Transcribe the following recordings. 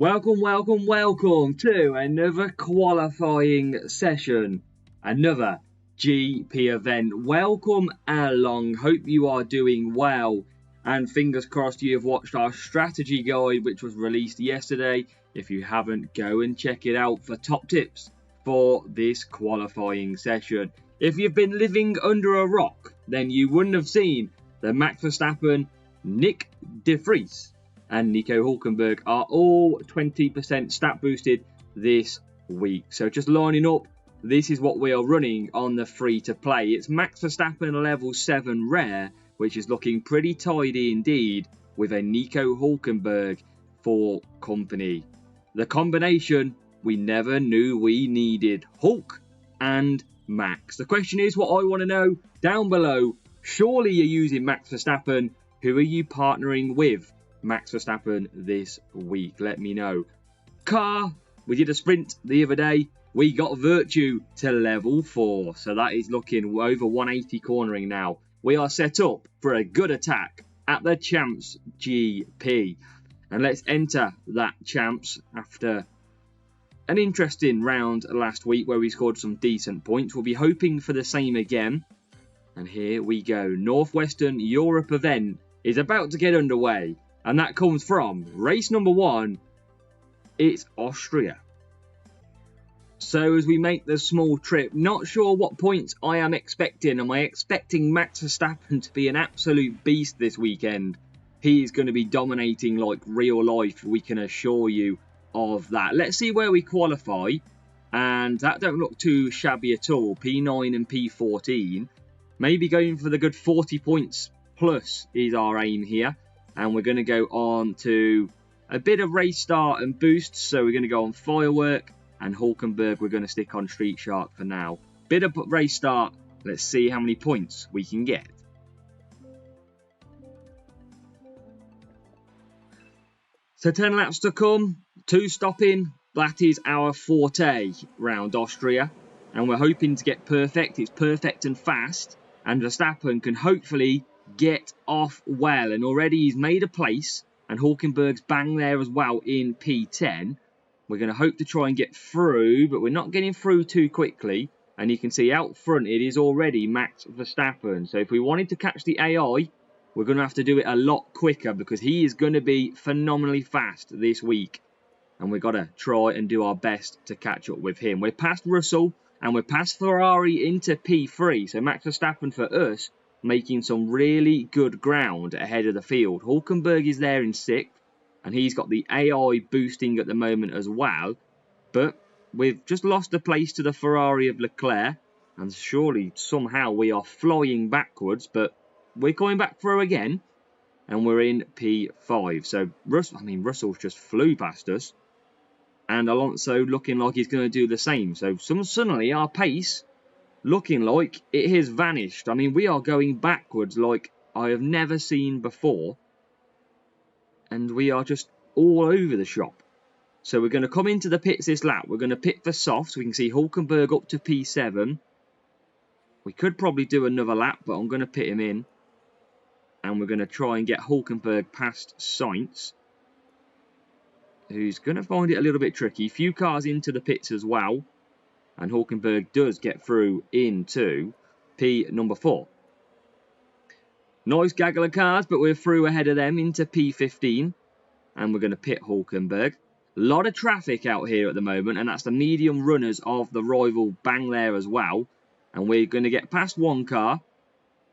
Welcome to another qualifying session, another GP event. Welcome along, hope you are doing well, and fingers crossed you have watched our strategy guide which was released yesterday. If you haven't, go and check it out for top tips for this qualifying session. If you've been living under a rock, then you wouldn't have seen that Max Verstappen, Nick de Vries and Nico Hulkenberg are all 20% stat boosted this week. So just lining up, this is what we are running on the free to play. It's Max Verstappen level 7 rare, which is looking pretty tidy indeed, with a Nico Hulkenberg for company. The combination we never knew we needed, Hulk and Max. The question is what I want to know down below. Surely you're using Max Verstappen. Who are you partnering with Max Verstappen this week? Let me know. Car, we did a sprint the other day. We got Virtue to level 4. So that is looking over 180 cornering now. We are set up for a good attack at the Champs GP. And let's enter that Champs after an interesting round last week where we scored some decent points. We'll be hoping for the same again. And here we go. Northwestern Europe event is about to get underway. And that comes from race number 1. It's Austria. So as we make the small trip, not sure what points I am expecting. Am I expecting Max Verstappen to be an absolute beast this weekend? He is going to be dominating like real life. We can assure you of that. Let's see where we qualify. And that don't look too shabby at all. P9 and P14. Maybe going for the good 40 points plus is our aim here. And we're going to go on to a bit of race start and boost. So we're going to go on Firework and Hulkenberg. We're going to stick on Street Shark for now. Bit of race start. Let's see how many points we can get. So 10 laps to come. 2 stopping. That is our forte round Austria. And we're hoping to get perfect. It's perfect and fast. And Verstappen can hopefully get off well, and already he's made a place, and Hulkenberg's bang there as well in P10. We're going to hope to try and get through, but we're not getting through too quickly, and you can see out front it is already Max Verstappen. So if we wanted to catch the AI, we're going to have to do it a lot quicker, because he is going to be phenomenally fast this week, and we've got to try and do our best to catch up with him. We're past Russell and we're past Ferrari into P3, so Max Verstappen for us making some really good ground ahead of the field. Hulkenberg is there in 6th, and he's got the AI boosting at the moment as well. But we've just lost a place to the Ferrari of Leclerc, and surely somehow we are flying backwards, but we're coming back through again, and we're in P5. So Russell just flew past us, and Alonso looking like he's going to do the same. So suddenly our pace looking like it has vanished. I mean, we are going backwards like I have never seen before. And we are just all over the shop. So we're going to come into the pits this lap. We're going to pit for softs. We can see Hulkenberg up to P7. We could probably do another lap, but I'm going to pit him in. And we're going to try and get Hulkenberg past Sainz, who's going to find it a little bit tricky. Few cars into the pits as well. And Hulkenberg does get through into P number 4. Nice gaggle of cars, but we're through ahead of them into P15. And we're going to pit Hulkenberg. A lot of traffic out here at the moment, and that's the medium runners of the rival bang there as well. And we're going to get past one car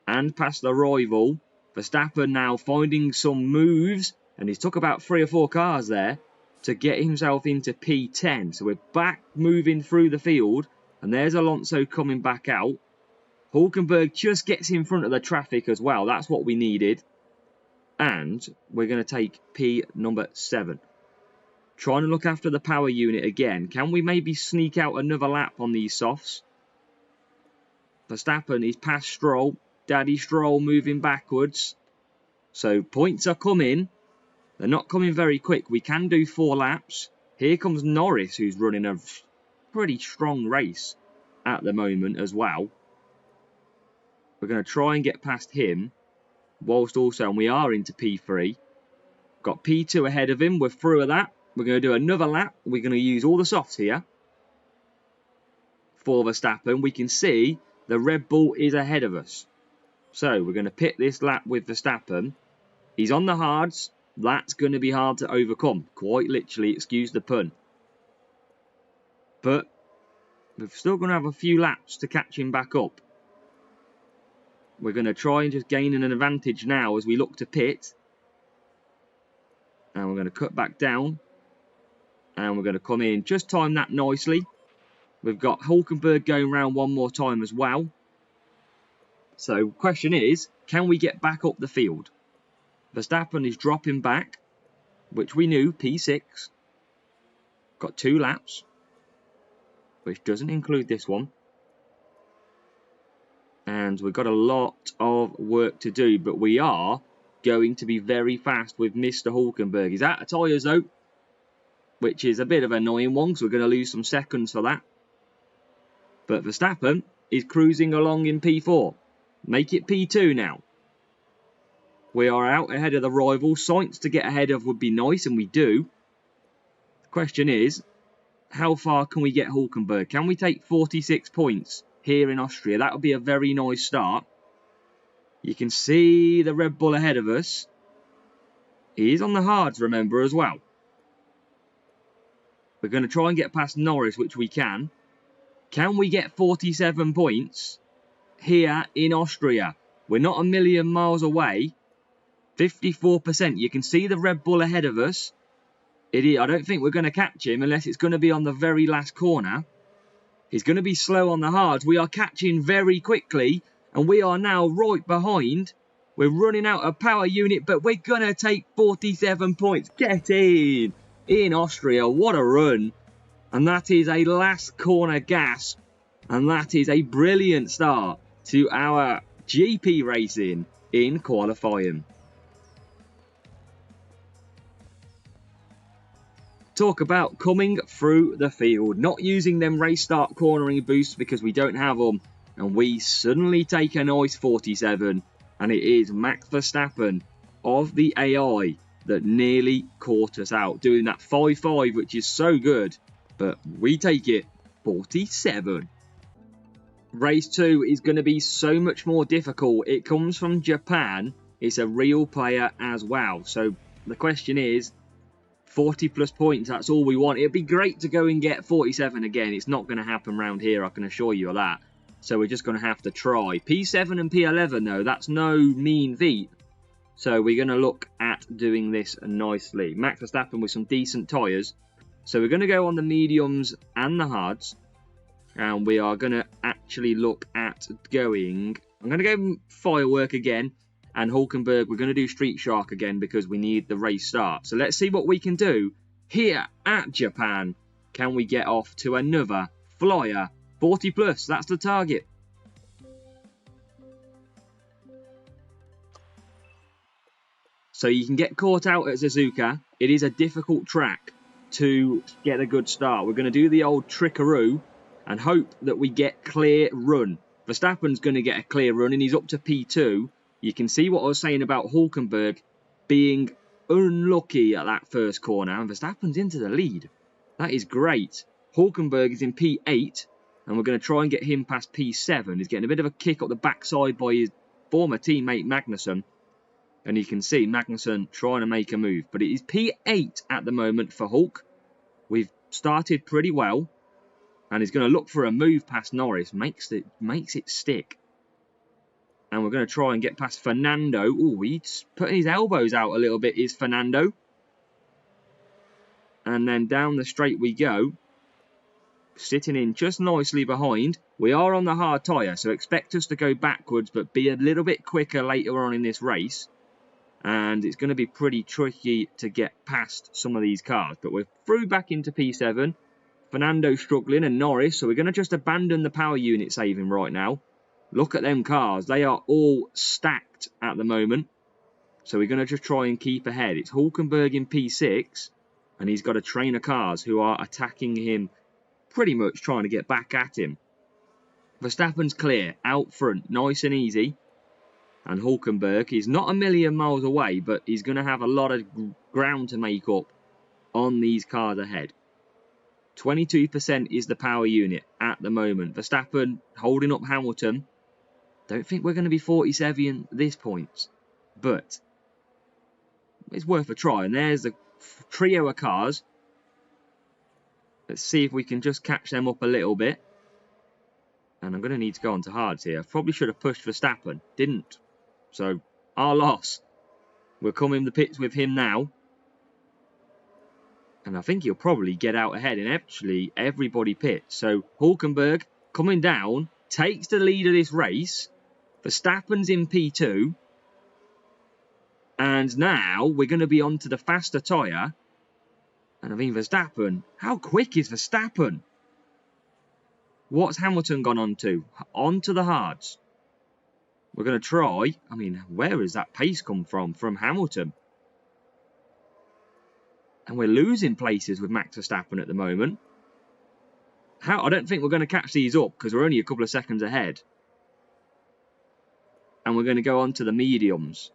and past the rival. Verstappen now finding some moves, and he's took about 3 or 4 cars there to get himself into P10. So we're back moving through the field. And there's Alonso coming back out. Hulkenberg just gets in front of the traffic as well. That's what we needed. And we're going to take P number 7. Trying to look after the power unit again. Can we maybe sneak out another lap on these softs? Verstappen is past Stroll. Daddy Stroll moving backwards. So points are coming. They're not coming very quick. We can do 4 laps. Here comes Norris, who's running a pretty strong race at the moment as well. We're going to try and get past him. Whilst also, and we are into P3. Got P2 ahead of him. We're through of that. We're going to do another lap. We're going to use all the softs here for Verstappen. We can see the Red Bull is ahead of us. So we're going to pit this lap with Verstappen. He's on the hards. That's going to be hard to overcome. Quite literally, excuse the pun. But we're still going to have a few laps to catch him back up. We're going to try and just gain an advantage now as we look to pit. And we're going to cut back down. And we're going to come in. Just time that nicely. We've got Hulkenberg going round one more time as well. So, question is, can we get back up the field? Verstappen is dropping back, which we knew, P6. Got 2 laps, which doesn't include this one. And we've got a lot of work to do, but we are going to be very fast with Mr. Hulkenberg. He's out of tyres though, which is a bit of an annoying one, because we're going to lose some seconds for that. But Verstappen is cruising along in P4. Make it P2 now. We are out ahead of the rival. Sainz to get ahead of would be nice, and we do. The question is, how far can we get Hulkenberg? Can we take 46 points here in Austria? That would be a very nice start. You can see the Red Bull ahead of us. He is on the hards, remember, as well. We're going to try and get past Norris, which we can. Can we get 47 points here in Austria? We're not a million miles away. 54%. You can see the Red Bull ahead of us. I don't think we're going to catch him unless it's going to be on the very last corner. He's going to be slow on the hards. We are catching very quickly, and we are now right behind. We're running out of power unit, but we're going to take 47 points. Get in Austria. What a run. And that is a last corner gasp. And that is a brilliant start to our GP racing in qualifying. Talk about coming through the field. Not using them race start cornering boosts because we don't have them. And we suddenly take a nice 47. And it is Max Verstappen of the AI that nearly caught us out. Doing that 5.5, which is so good. But we take it 47. Race 2 is going to be so much more difficult. It comes from Japan. It's a real player as well. So the question is, 40 plus points, that's all we want. It'd be great to go and get 47 again. It's not going to happen around here, I can assure you of that. So we're just going to have to try. P7 and P11 though, that's no mean feat. So we're going to look at doing this nicely. Max Verstappen with some decent tyres. So we're going to go on the mediums and the hards. And we are going to actually look at going... I'm going to go Firework again. And Hulkenberg, we're going to do Street Shark again because we need the race start. So let's see what we can do here at Japan. Can we get off to another flyer? 40 plus, that's the target. So you can get caught out at Suzuka. It is a difficult track to get a good start. We're going to do the old trickaroo and hope that we get clear run. Verstappen's going to get a clear run and he's up to P2. You can see what I was saying about Hulkenberg being unlucky at that first corner. And Verstappen's into the lead. That is great. Hulkenberg is in P8. And we're going to try and get him past P7. He's getting a bit of a kick up the backside by his former teammate Magnussen. And you can see Magnussen trying to make a move. But it is P8 at the moment for Hulk. We've started pretty well. And he's going to look for a move past Norris. Makes it stick. And we're going to try and get past Fernando. Oh, he's putting his elbows out a little bit, is Fernando. And then down the straight we go. Sitting in just nicely behind. We are on the hard tyre, so expect us to go backwards, but be a little bit quicker later on in this race. And it's going to be pretty tricky to get past some of these cars. But we're through back into P7. Fernando struggling and Norris, so we're going to just abandon the power unit saving right now. Look at them cars. They are all stacked at the moment. So we're going to just try and keep ahead. It's Hulkenberg in P6. And he's got a train of cars who are attacking him, pretty much trying to get back at him. Verstappen's clear, out front, nice and easy. And Hulkenberg is not a million miles away, but he's going to have a lot of ground to make up on these cars ahead. 22% is the power unit at the moment. Verstappen holding up Hamilton. Don't think we're going to be 47 at this point, but it's worth a try. And there's the trio of cars. Let's see if we can just catch them up a little bit. And I'm going to need to go on to hards here. Probably should have pushed Verstappen. Didn't. So, our loss. We're coming the pits with him now. And I think he'll probably get out ahead. And actually, everybody pits. So, Hulkenberg coming down. Takes the lead of this race. Verstappen's in P2. And now, we're going to be onto the faster tyre. And I mean, Verstappen. How quick is Verstappen? What's Hamilton gone on to? On to the hards. We're going to try. I mean, where has that pace come from? From Hamilton. And we're losing places with Max Verstappen at the moment. I don't think we're going to catch these up because we're only a couple of seconds ahead. And we're going to go on to the mediums.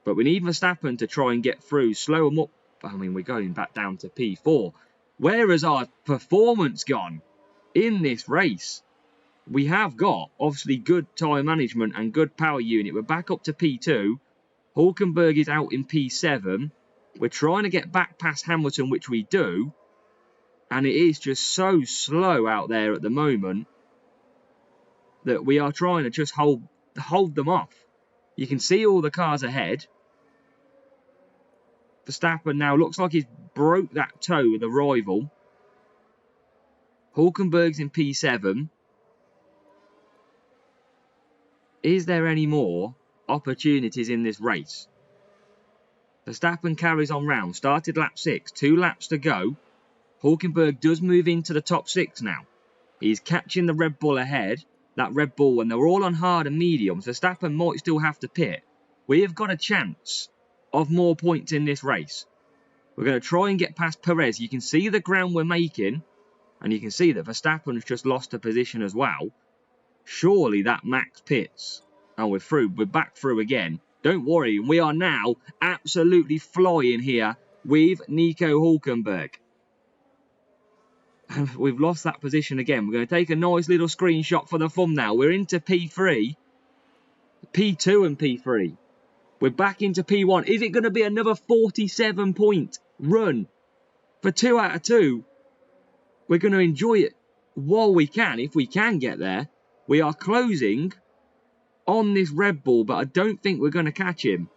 But we need Verstappen to try and get through. Slow them up. I mean, we're going back down to P4. Where has our performance gone in this race? We have got, obviously, good tyre management and good power unit. We're back up to P2. Hulkenberg is out in P7. We're trying to get back past Hamilton, which we do. And it is just so slow out there at the moment that we are trying to just hold them off. You can see all the cars ahead. Verstappen now looks like he's broke that toe with a rival. Hulkenberg's in P7. Is there any more opportunities in this race? Verstappen carries on round. Started lap 6. 2 laps to go. Hulkenberg does move into the top 6 now. He's catching the Red Bull ahead. That Red Bull, when they're all on hard and mediums, Verstappen might still have to pit. We have got a chance of more points in this race. We're going to try and get past Perez. You can see the ground we're making. And you can see that Verstappen has just lost a position as well. Surely that Max pits. And we're through. We're back through again. Don't worry. We are now absolutely flying here with Nico Hulkenberg. And we've lost that position again. We're going to take a nice little screenshot for the thumbnail. We're into P3. P2 and P3. We're back into P1. Is it going to be another 47-point run for 2 out of 2? We're going to enjoy it while we can, if we can get there. We are closing on this Red Bull, but I don't think we're going to catch him.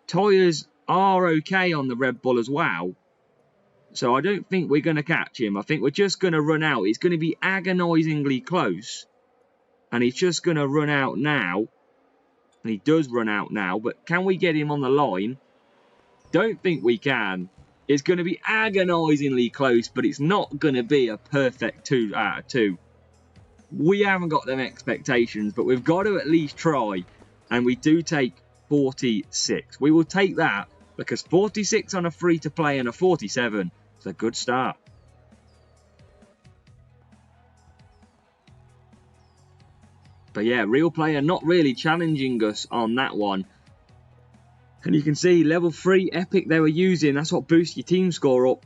Tyres are okay on the Red Bull as well. So I don't think we're going to catch him. I think we're just going to run out. It's going to be agonisingly close. And he's just going to run out now. And he does run out now. But can we get him on the line? Don't think we can. It's going to be agonisingly close, but it's not going to be a perfect 2 out of 2. We haven't got them expectations, but we've got to at least try. And we do take 46. We will take that because 46 on a free-to-play and a 47 is a good start. But yeah, real player not really challenging us on that one. And you can see level 3 epic they were using. That's what boosts your team score up.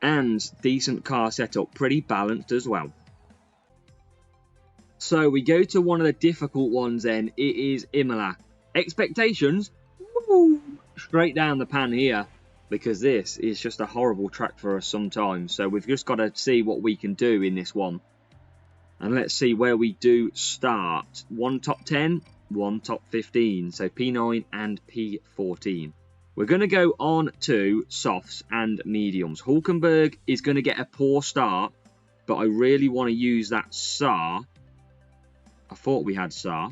And decent car setup. Pretty balanced as well. So we go to one of the difficult ones then. It is Imola. Expectations? Woo, straight down the pan here. Because this is just a horrible track for us sometimes. So we've just got to see what we can do in this one. And let's see where we do start. 1 top 10. 1 top 15, so P9 and P14. We're going to go on to softs and mediums. Hulkenberg is going to get a poor start, but I really want to use that SAR. I thought we had SAR.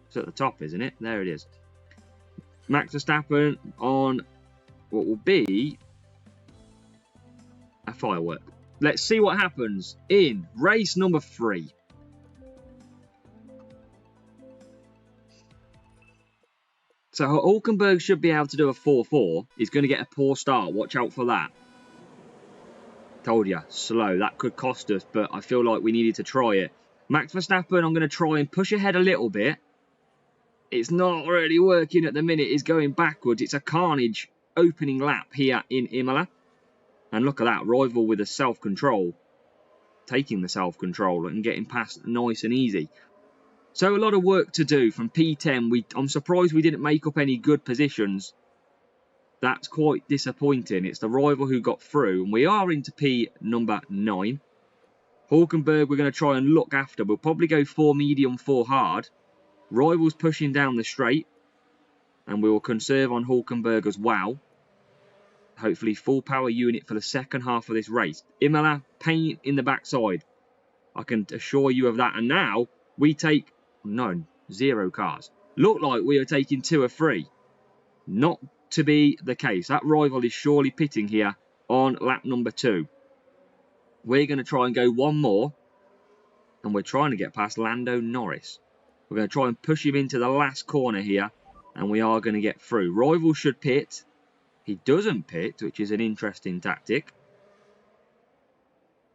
It's at the top, isn't it? There it is. Max Verstappen on what will be a firework. Let's see what happens in race number 3. So Hulkenberg should be able to do a 4-4. He's going to get a poor start. Watch out for that. Told you, slow. That could cost us, but I feel like we needed to try it. Max Verstappen, I'm going to try and push ahead a little bit. It's not really working at the minute. It's going backwards. It's a carnage opening lap here in Imola. And look at that, rival with the self-control. Taking the self-control and getting past nice and easy. So a lot of work to do from P10. I'm surprised we didn't make up any good positions. That's quite disappointing. It's the rival who got through. And we are into P number 9. Hulkenberg we're going to try and look after. We'll probably go 4 medium, 4 hard. Rival's pushing down the straight. And we will conserve on Hulkenberg as well. Hopefully full power unit for the second half of this race. Imola, pain in the backside. I can assure you of that. And now we take, no, 0 cars. Look like we are taking 2 or 3. Not to be the case. That rival is surely pitting here on lap number 2. We're going to try and go 1 more. And we're trying to get past Lando Norris. We're going to try and push him into the last corner here. And we are going to get through. Rival should pit. He doesn't pit, which is an interesting tactic.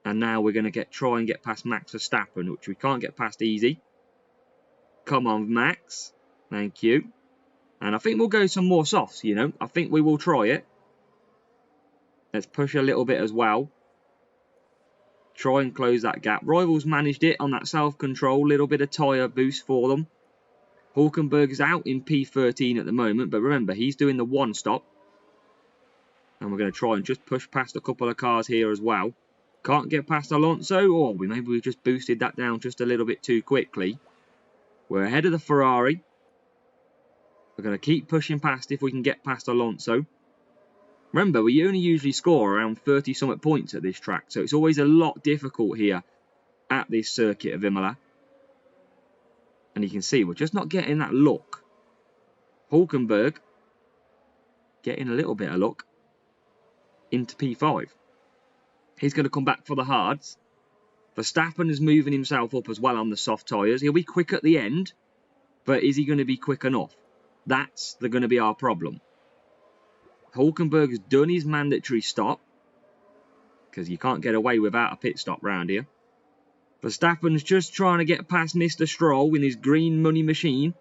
And now we're going to try and get past Max Verstappen, which we can't get past easy. Come on, Max. Thank you. And I think we'll go some more softs, you know. I think we will try it. Let's push a little bit as well. Try and close that gap. Rivals managed it on that self-control. Little bit of tyre boost for them. Hulkenberg is out in P13 at the moment. But remember, he's doing the 1 stop. And we're going to try and just push past a couple of cars here as well. Can't get past Alonso. Or maybe we just boosted that down just a little bit too quickly. We're ahead of the Ferrari. We're going to keep pushing past if we can get past Alonso. Remember, we only usually score around 30-something points at this track. So it's always a lot difficult here at this circuit of Imola. And you can see we're just not getting that look. Hulkenberg getting a little bit of luck into P5. He's going to come back for the hards. Verstappen is moving himself up as well on the soft tyres. He'll be quick at the end. But is he going to be quick enough? That's going to be our problem. Hulkenberg has done his mandatory stop. Because you can't get away without a pit stop round here. Verstappen's just trying to get past Mr. Stroll with his green money machine.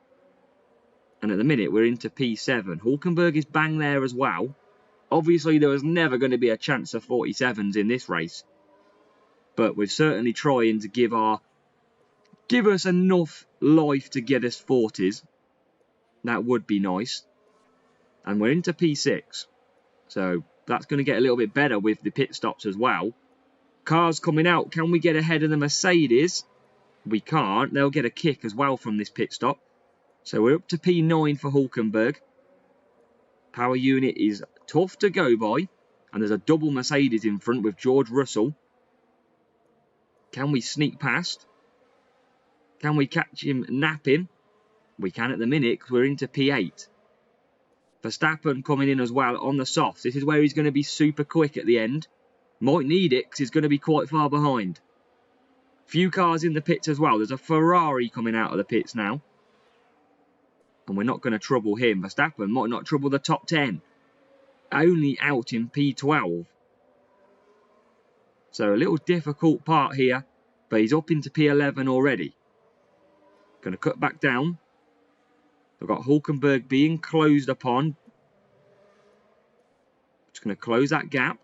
And at the minute we're into P7. Hulkenberg is bang there as well. Obviously there was never going to be a chance of 47s in this race. But we're certainly trying to give us enough life to get us 40s. That would be nice. And we're into P6. So that's going to get a little bit better with the pit stops as well. Cars coming out. Can we get ahead of the Mercedes? We can't. They'll get a kick as well from this pit stop. So we're up to P9 for Hulkenberg. Power unit is tough to go by. And there's a double Mercedes in front with George Russell. Can we sneak past? Can we catch him napping? We can at the minute because we're into P8. Verstappen coming in as well on the softs. This is where he's going to be super quick at the end. Might need it because he's going to be quite far behind. Few cars in the pits as well. There's a Ferrari coming out of the pits now. And we're not going to trouble him. Verstappen might not trouble the top 10. Only out in P12. So a little difficult part here. But he's up into P11 already. Going to cut back down. We've got Hulkenberg being closed upon. Just going to close that gap.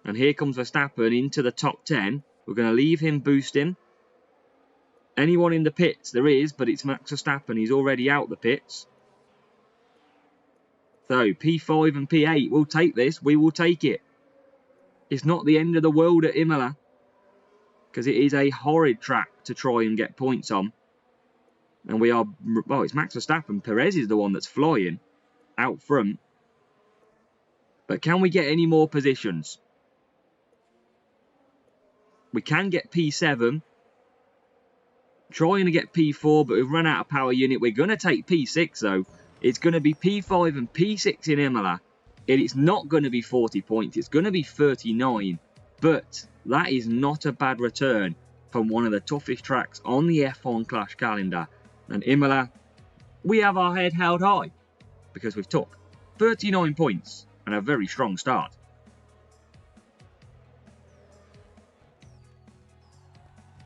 And here comes Verstappen into the top 10. We're going to leave him boosting. Anyone in the pits? There is, but it's Max Verstappen. He's already out the pits. So, P5 and P8, we'll take this. We will take it. It's not the end of the world at Imola. Because it is a horrid track to try and get points on. And we are... Well, it's Max Verstappen. Perez is the one that's flying out front. But can we get any more positions? We can get P7. Trying to get P4, but we've run out of power unit. We're going to take P6, though. It's going to be P5 and P6 in Imola. It's not going to be 40 points. It's going to be 39. But that is not a bad return from one of the toughest tracks on the F1 Clash calendar. And Imola, we have our head held high. Because we've took 39 points and a very strong start.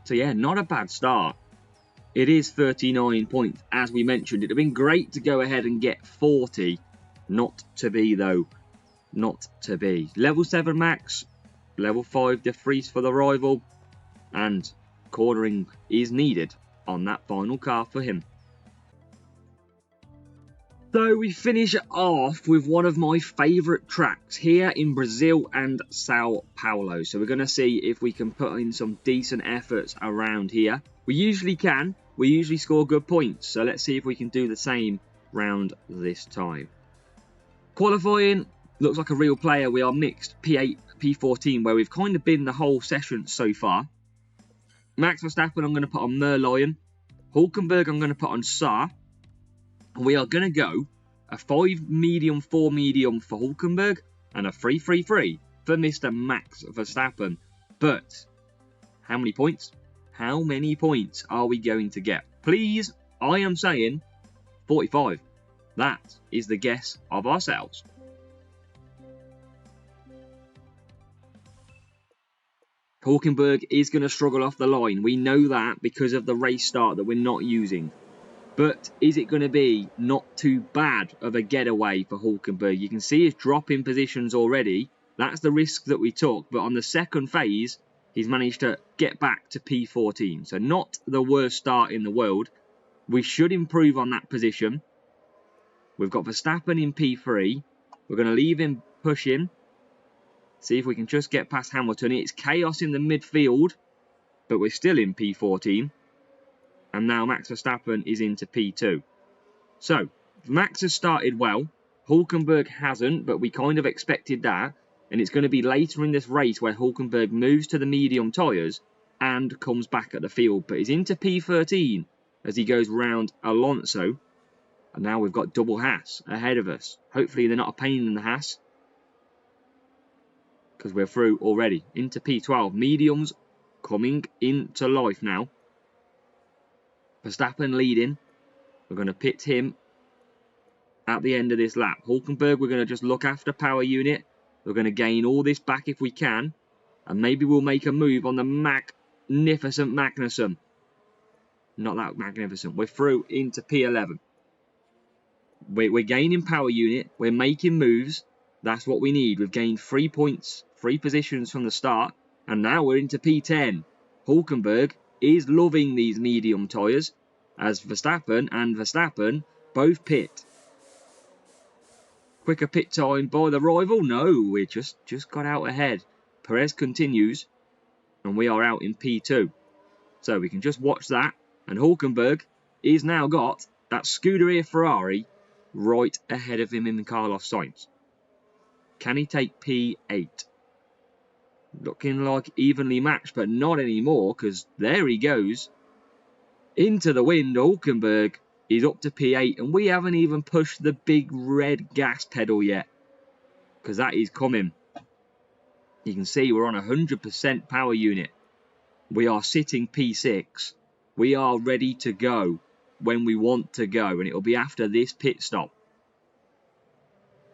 So yeah, not a bad start. It is 39 points, as we mentioned. It would have been great to go ahead and get 40. Not to be, though. not to be. Level 7 Max, level 5 De Vries for the rival, and cornering is needed on that final car for him. So we finish off with one of my favourite tracks here in Brazil and Sao Paulo. So we're going to see if we can put in some decent efforts around here. We usually can. We usually score good points. So let's see if we can do the same round this time. Qualifying looks like a real player. We are mixed P8, P14, where we've kind of been the whole session so far. Max Verstappen I'm going to put on Merlion. Hulkenberg I'm going to put on Saar. We are going to go a 5 medium, 4 medium for Hulkenberg and a 3-3-3 for Mr. Max Verstappen. But how many points? How many points are we going to get? Please, I am saying 45. That is the guess of ourselves. Hulkenberg is going to struggle off the line. We know that because of the race start that we're not using. But is it going to be not too bad of a getaway for Hulkenberg? You can see his drop in positions already. That's the risk that we took. But on the second phase, he's managed to get back to P14. So not the worst start in the world. We should improve on that position. We've got Verstappen in P3. We're going to leave him pushing. See if we can just get past Hamilton. It's chaos in the midfield. But we're still in P14. And now Max Verstappen is into P2. So, Max has started well. Hulkenberg hasn't, but we kind of expected that. And it's going to be later in this race where Hulkenberg moves to the medium tyres and comes back at the field. But he's into P13 as he goes round Alonso. And now we've got double Haas ahead of us. Hopefully they're not a pain in the Haas, because we're through already. Into P12. Mediums coming into life now. Verstappen leading. We're going to pit him at the end of this lap. Hulkenberg, we're going to just look after power unit. We're going to gain all this back if we can. And maybe we'll make a move on the magnificent Magnussen. Not that magnificent. We're through into P11. We're gaining power unit. We're making moves. That's what we need. We've gained 3 points, 3 positions from the start. And now we're into P10. Hulkenberg is loving these medium tyres as Verstappen and Verstappen both pit. Quicker pit time by the rival? No, we just got out ahead. Perez continues and we are out in P2. So we can just watch that, and Hulkenberg is now got that Scuderia Ferrari right ahead of him in Carlos Sainz. Can he take P8? Looking like evenly matched, but not anymore, because there he goes. Into the wind, Hulkenberg is up to P8, and we haven't even pushed the big red gas pedal yet, because that is coming. You can see we're on 100% power unit. We are sitting P6. We are ready to go when we want to go, and it'll be after this pit stop.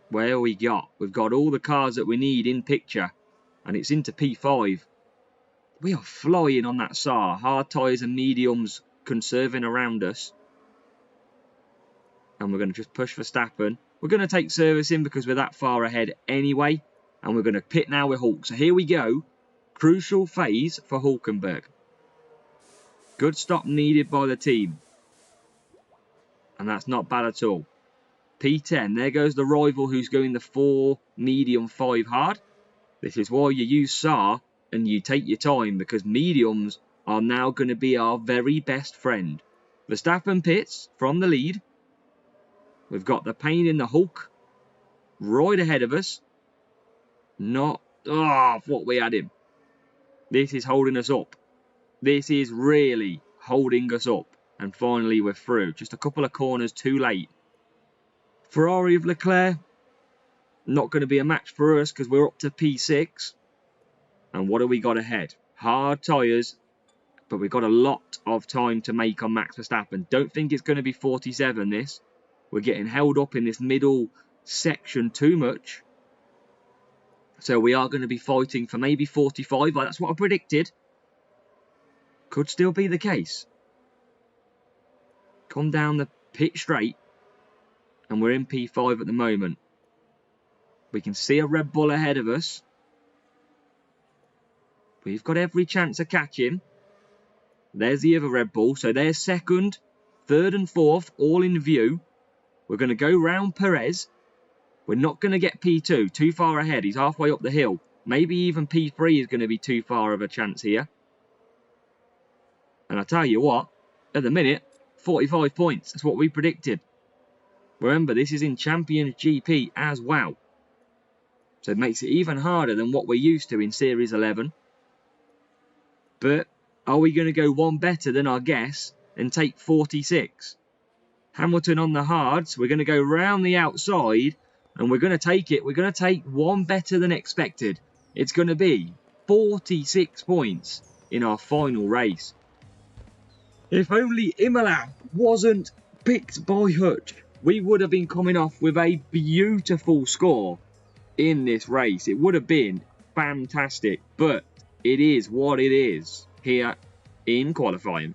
Where we got? We've got all the cars that we need in picture. And it's into P5. We are flying on that Saar. Hard tyres and mediums conserving around us. And we're going to just push Verstappen. We're going to take servicing because we're that far ahead anyway. And we're going to pit now with Hulk. So here we go. Crucial phase for Hulkenberg. Good stop needed by the team. And that's not bad at all. P10. There goes the rival who's going the 4 medium 5 hard. This is why you use Saar and you take your time, because mediums are now going to be our very best friend. Verstappen pits from the lead. We've got the pain in the Hulk right ahead of us. Not what we had him. This is holding us up. This is really holding us up. And finally we're through. Just a couple of corners too late. Ferrari of Leclerc. Not going to be a match for us because we're up to P6. And what have we got ahead? Hard tyres. But we've got a lot of time to make on Max Verstappen. Don't think it's going to be 47 this. We're getting held up in this middle section too much. So we are going to be fighting for maybe 45. That's what I predicted. Could still be the case. Come down the pit straight. And we're in P5 at the moment. We can see a Red Bull ahead of us. We've got every chance of catching. There's the other Red Bull. So there's second, third and fourth, all in view. We're going to go round Perez. We're not going to get P2, too far ahead. He's halfway up the hill. Maybe even P3 is going to be too far of a chance here. And I tell you what, at the minute, 45 points. That's what we predicted. Remember, this is in Champions GP as well. So it makes it even harder than what we're used to in Series 11. But are we going to go one better than our guess and take 46? Hamilton on the hards. We're going to go round the outside and we're going to take it. We're going to take one better than expected. It's going to be 46 points in our final race. If only Imola wasn't picked by Hutch, we would have been coming off with a beautiful score in this race. It would have been fantastic, but it is what it is here in qualifying.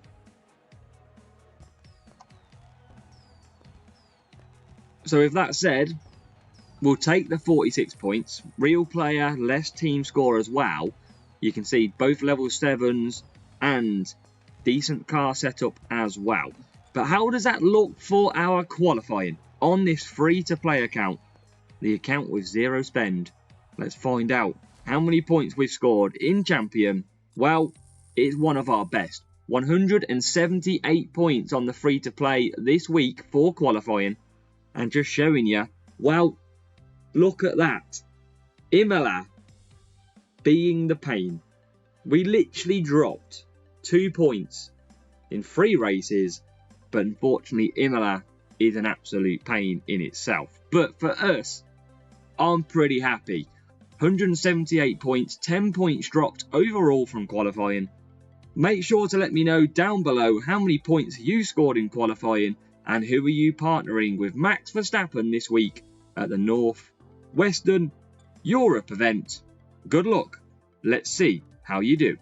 So with that said, we'll take the 46 points. Real player, less team score as well. You can see both level 7s and decent car setup as well. But how does that look for our qualifying on this free-to-play account? The account with 0 spend. Let's find out how many points we've scored in Champion. Well, it's one of our best. 178 points on the free-to-play this week for qualifying. And just showing you, well, look at that. Imola being the pain. We literally dropped 2 points in 3 races, but unfortunately Imola is an absolute pain in itself. But for us, I'm pretty happy. 178 points, 10 points dropped overall from qualifying. Make sure to let me know down below how many points you scored in qualifying and who are you partnering with Max Verstappen this week at the Northwestern Europe event. Good luck. Let's see how you do.